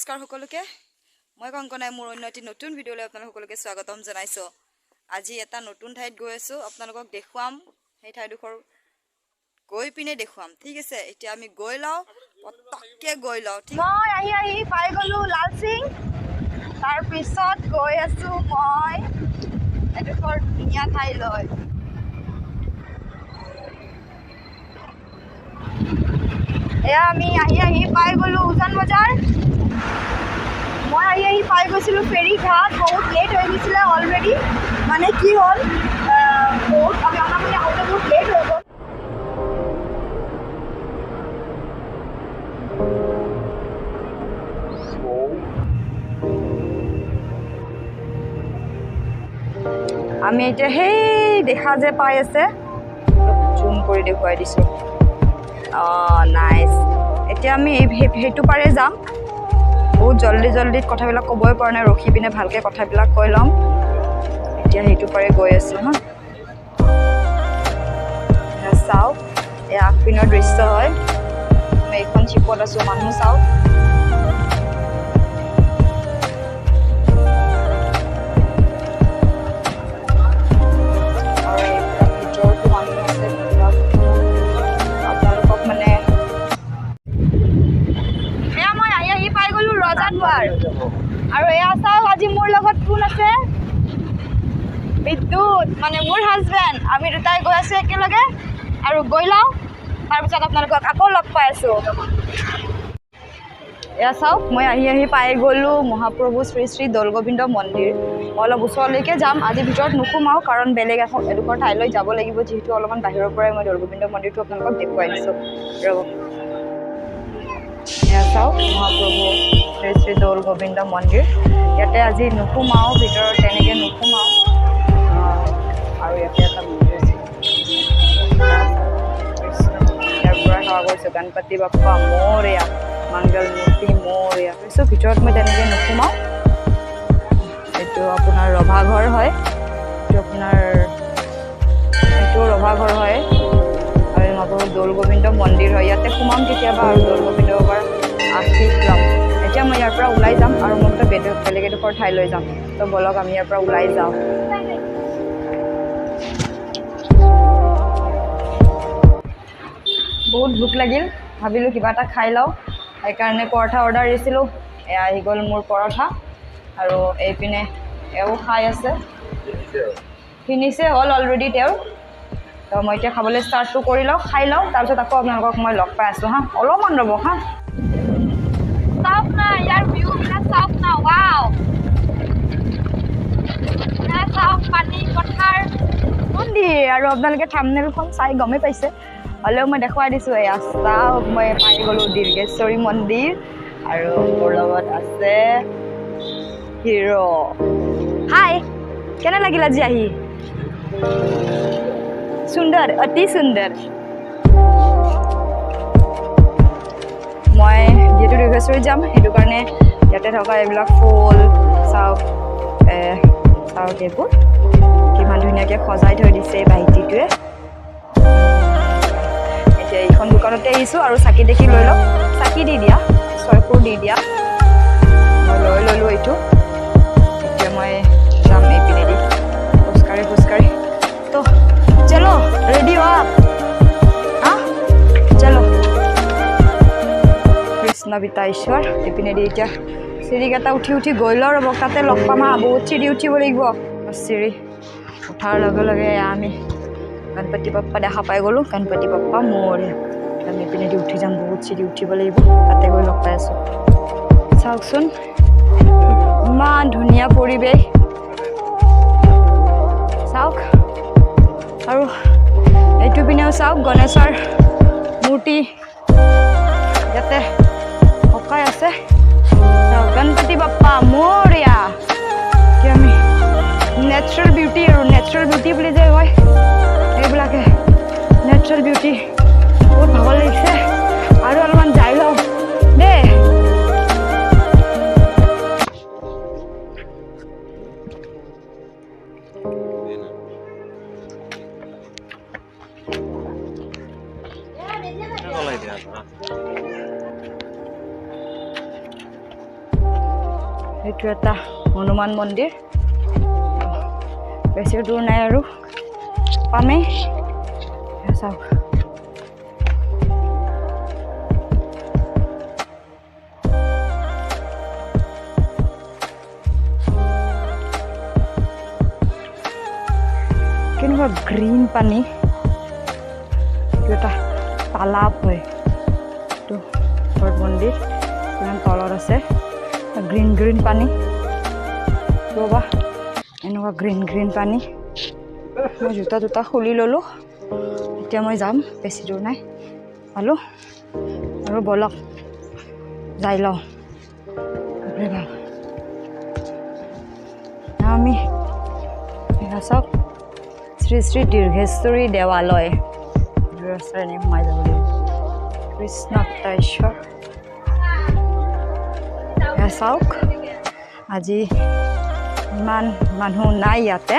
নমস্কাৰ সকলোকে মই কংকনাই মোৰ অন্য এটি নতুন ভিডিঅ'লৈ আপোনালোক সকলোকে স্বাগতম জনাইছো আজি এটা নতুন ঠাইত গৈ আছো আপোনালোকক দেখুৱাম সেই ঠাইডোখৰ গৈ পিনে দেখুৱাম ঠিক আছে এতিয়া আমি গৈ লও পটককে গৈ লও ঠিক মই আহি পাই গলো লাল সিং তাৰ পিছত গৈ আছো মই এডোখৰ ধুনীয়া ঠাইলৈ এয়া আমি আহি পাই গলো উজান বজাৰ মই আহি পাই গৈছিলো ফেৰী ঘাট বহুত লেট হৈ গৈছিলে অলৰেডি মানে কি হ'ল বহুত আমি মানে আহোঁতে বহুত লেট হৈ গ'ল আমি এতিয়া সেই দেখা যে পাই আছে জুম কৰি দেখুৱাই দিছো নাইস এতিয়া আমি হেতু পাৰে যাম বহুত জলদি কথাবিলাক ক'বই পৰা নাই ৰখি পিনে ভালকে কথাবিলাক কৈ লম এতিয়া হেতু পাৰে গৈ আছো হা চাও এই আগপিনৰ দৃশ্য হয় মই এখন চিপত আছো মানুহ চাও আৰু এয়া চাও আজি মোৰ লগত কোন আছে বিদ্যুৎ মানে মোৰ হাজবেণ্ড আমি দুটাই গৈ আছো একেলগে আৰু গৈ লওঁ তাৰপিছত আপোনালোকক আকৌ লগ পাই আছো এয়া চাওক মই আহি পাই গ'লো মহাপ্ৰভু শ্ৰী শ্ৰী দৌলগোবিন্দ মন্দিৰ মই অলপ ওচৰলৈকে যাম আজি ভিতৰত নোসোমাওঁ কাৰণ বেলেগ এডোখৰ ঠাইলৈ যাব লাগিব যিহেতু অলপমান বাহিৰৰ পৰাই মই দৌলগোবিন্দ মন্দিৰটো আপোনালোকক দেখুৱাই দিছোঁ ৰ'ব এয়া চাওক মহাপ্ৰভু শ্ৰী শ্ৰী দৌলগোবিন্দ মন্দিৰ ইয়াতে আজি নোসোমাওঁ ভিতৰত তেনেকৈ নোসোমাওঁ আৰু ইয়াতে এটা মন্দিৰ আছে ইয়াৰ পৰা সেৱা কৰিছোঁ গণপতি বাপ্পা মোৰয়া মংগল মূৰ্তি মোৰয়া কৈছোঁ ভিতৰত মই তেনেকৈ নোসোমাওঁ এইটো আপোনাৰ ৰভাঘৰ হয় এইটো আপোনাৰ এইটো ৰভাঘৰ হয় আৰু মহাপ্ৰভু দৌলগোবিন্দ মন্দিৰ হয় ইয়াতে সোমাম কেতিয়াবা আৰু দৌলগোবিন্দ বাবাৰ আশীষ ল'ম এতিয়া মই ইয়াৰ পৰা ওলাই যাম আৰু মই বেলেগ এডোখৰ ঠাইলৈ যাম তো বলক আমি ইয়াৰ পৰা ওলাই যাওঁ বহুত ভোক লাগিল ভাবিলোঁ কিবা এটা খাই লওঁ সেইকাৰণে পৰঠা অৰ্ডাৰ দিছিলোঁ এয়া আহি গ'ল মোৰ পৰঠা আৰু এইপিনে এও খাই আছে ফিনিছে হ'ল অলৰেডি তেওঁৰ তো মই এতিয়া খাবলৈ ষ্টাৰ্টটো কৰি লওঁ খাই লওঁ তাৰপিছত আকৌ আপোনালোকক মই লগ পাই আছোঁ হা অলপমান ৰ'ব হা চাওক না ইয়াৰ ভিউবিলাক চাওক না ৱাও চাওক পানী পথাৰ মন্দিৰ আৰু আপোনালোকে থাম্বনেইলখন চাই গমেই পাইছে হ'লেও মই দেখুৱাই দিছোঁ এয়া চাওক মই পাই গ'লোঁ দীৰ্ঘেশ্বৰী মন্দিৰ আৰু মোৰ লগত আছে হিৰো হাই কেনে লাগিল আজি আহি সুন্দৰ অতি সুন্দৰ মই যিহেতু দীৰ্ঘেশ্বৰী যাম সেইটো কাৰণে ইয়াতে থকা এইবিলাক ফুল চাওক চাওক এইবোৰ কিমান ধুনীয়াকৈ সজাই থৈ দিছে বাহিৰটোৱে এতিয়া এইখন দোকানতে আহিছোঁ আৰু চাকি দেখি লৈ লওক চাকি দি দিয়া ছয়পুৰ দি দিয়া মই লৈ ল'লোঁ এইটো এতিয়া মই যাম এইপিনেদি খোজকাঢ়ি তো চলো ৰেডি হোৱা হা চলো কৃষ্ণ বিতা ঈশ্বৰ এইপিনেদি এতিয়া চিৰিকেইটা উঠি গৈ লওঁ ৰ'ব তাতে লগ পাম হা বহুত চিৰি উঠিব লাগিব চিৰি উঠাৰ লগে লগে আমি গণপতি বাপ্পা দেখা পাই গ'লোঁ গণপতি বাপ্পা মোৰে আমি এইপিনেদি উঠি যাম বহুত চিৰি উঠিব লাগিব তাতে গৈ লগ পাই আছোঁ চাওকচোন ইমান ধুনীয়া পৰিৱেশ চাওক আৰু এইটো পিনেও চাওক গণেশৰ মূৰ্তি ইয়াতে সকাই আছে গণপতি বাপ্পা মোৰয়া কি আমি নেচাৰেল বিউটি আৰু নেচাৰেল বিউটি বুলি যে কয় এইবিলাকে নেচাৰেল বিউটি বহুত ভাল লাগিছে আৰু অলপমান যাই লওঁ দেই এইটো এটা হনুমান মন্দিৰ বেছি দূৰ নাই আৰু পামেই চাওক কেনেকুৱা গ্ৰীণ পানী এইটো এটা তালাব হয় এইটো মন্দিৰ ইমান তলত আছে গ্ৰীণ গ্ৰীণ পানী ৰ'বা এনেকুৱা গ্ৰীণ গ্ৰীণ পানী মই জোতা খুলি ল'লোঁ এতিয়া মই যাম বেছি দূৰ নাই পালোঁ আৰু ব'লক যাই লওঁ আমি চাওক শ্ৰী শ্ৰী দীৰ্ঘেশ্বৰী দেৱালয় ৰাস্তাৰে এনে সোমাই যাব লাগিব কৃষ্ণ অৱতাৰ চাওক আজি ইমান মানুহ নাই ইয়াতে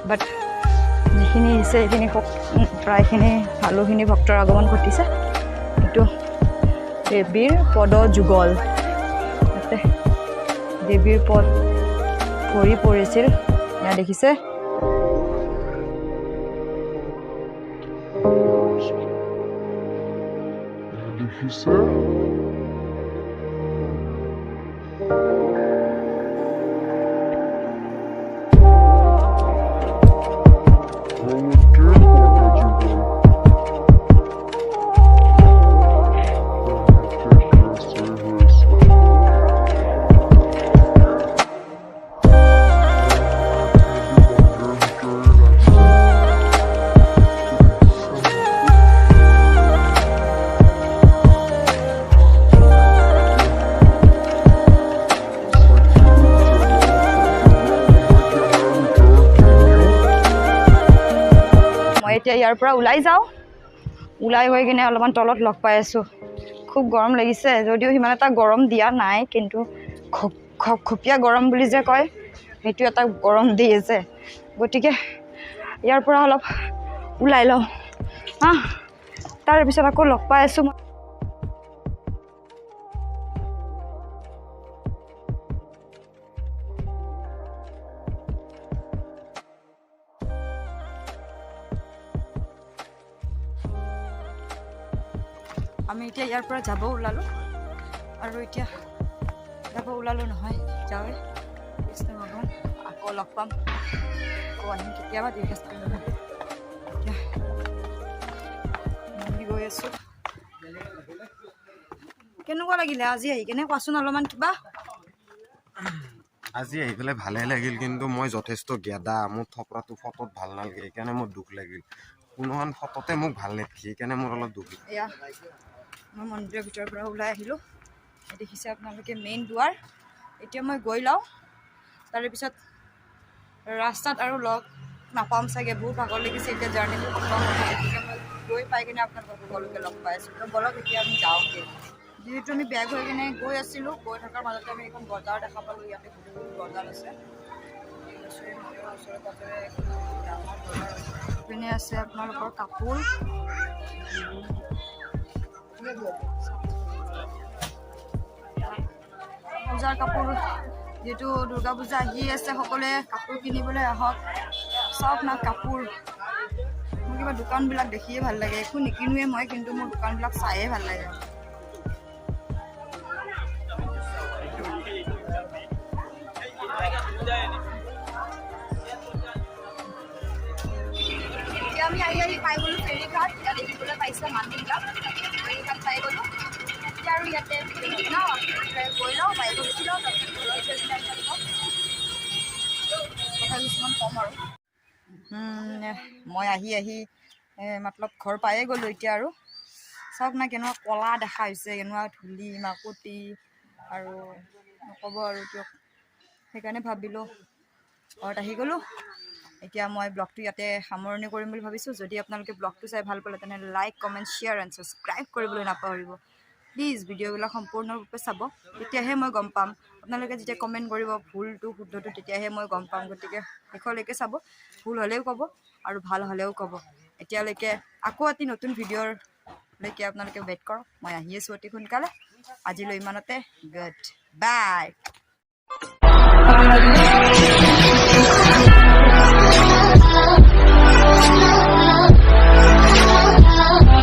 বাট যিখিনি আহিছে সেইখিনি প্ৰায়খিনি ভালোখিনি ভক্তৰ আগমন ঘটিছে এইটো দেৱীৰ পদ যুগল ইয়াতে দেৱীৰ পদ ভৰি পৰিছিল এয়া দেখিছে এতিয়া ইয়াৰ পৰা ওলাই যাওঁ ওলাই গৈ কিনে অলপমান তলত লগ পাই আছোঁ খুব গৰম লাগিছে যদিও সিমান এটা গৰম দিয়া নাই কিন্তু খপখপীয়া গৰম বুলি যে কয় সেইটো এটা গৰম দি আছে গতিকে ইয়াৰ পৰা অলপ ওলাই লওঁ তাৰপিছত আকৌ লগ পাই আছোঁ আমি এতিয়া ইয়াৰ পৰা যাব ওলালোঁ আৰু এতিয়া যাব ওলালোঁ নহয় যাওঁৱে কৃষ্ণ ভগৱান আকৌ লগ পাম আকৌ আহিম কেতিয়াবা দীৰ্ঘেশ্বৰী এতিয়া মন্দিৰ গৈ আছোঁ কেনেকুৱা লাগিলে আজি আহি কেনে কোৱাচোন অলপমান কিবা আজি আহি পেলাই ভালে লাগিল কিন্তু মই যথেষ্ট গেদা মোৰ থপৰাটো ফটোত ভাল নালাগে সেইকাৰণে মোৰ দুখ লাগিল কোনোখন ফটোতে মোক ভাল নেদেখি সেইকাৰণে মোৰ অলপ দুখ এয়া মই মন্দিৰৰ ভিতৰৰ পৰা ওলাই আহিলোঁ দেখিছে আপোনালোকে মেইন দুৱাৰ এতিয়া মই গৈ লওঁ তাৰে পিছত ৰাস্তাত আৰু লগ নাপাম চাগে বহুত ভাগৰ লাগিছে এতিয়া জাৰ্ণিটো খতম গতিকে মই গৈ পাই কিনে আপোনালোকক সকলোকে লগ পাই আছোঁ তো বলক এতিয়া আমি যাওঁগৈ যিহেতু আমি বেগ হৈ কিনে গৈ আছিলোঁ গৈ থকাৰ মাজতে আমি এখন বজাৰ দেখা পালোঁ ইয়াতে বহুত বজাৰ আছে ওচৰে পাজৰে ডাঙৰ বজাৰ পিনে আছে আপোনালোকৰ কাপোৰ পূজাৰ কাপোৰ যিহেতু দুৰ্গা পূজা আহি আছে সকলোৱে কাপোৰ কিনিবলৈ আহক চাওক না কাপোৰ মোৰ কিবা দোকানবিলাক দেখিয়ে ভাল লাগে একো নিকিনোৱে মই কিন্তু মোৰ দোকানবিলাক চায়ে ভাল লাগে এতিয়া আমি আহি পাই গ'লোঁ ফেৰীঘাট ইয়াত দেখিবলৈ পাইছে মানুহবিলাক ফেৰীঘাট পাই গ'লোঁ এতিয়া আৰু ইয়াতে গৈ লওঁ বাইকত উঠি লওঁ তাৰপিছত ঘৰত গৈ কিনে কথা কিছুমান ক'ম আৰু মই আহি মতলব ঘৰ পায়ে গ'লোঁ এতিয়া আৰু চাওক না কেনেকুৱা ক'লা দেখা হৈছে কেনেকুৱা ধূলি মাকতি আৰু নক'ব আৰু দিয়ক সেইকাৰণে ভাবিলোঁ ঘৰত আহি গ'লোঁ এতিয়া মই ব্লগটো ইয়াতে সামৰণি কৰিম বুলি ভাবিছোঁ যদি আপোনালোকে ব্লগটো চাই ভাল পালে তেনেহ'লে like comment share and subscribe কৰিবলৈ নাপাহৰিব প্লিজ ভিডিঅ'বিলাক সম্পূৰ্ণৰূপে চাব তেতিয়াহে মই গম পাম আপোনালোকে যেতিয়া কমেণ্ট কৰিব ভুলটো শুদ্ধটো তেতিয়াহে মই গম পাম গতিকে শেষলৈকে চাব ভুল হ'লেও ক'ব আৰু ভাল হ'লেও ক'ব এতিয়ালৈকে আকৌ এটি নতুন ভিডিঅ'ৰ লৈকে আপোনালোকে ৱেইট কৰক মই আহি আছোঁ অতি সোনকালে আজিলৈ ইমানতে গুড বাই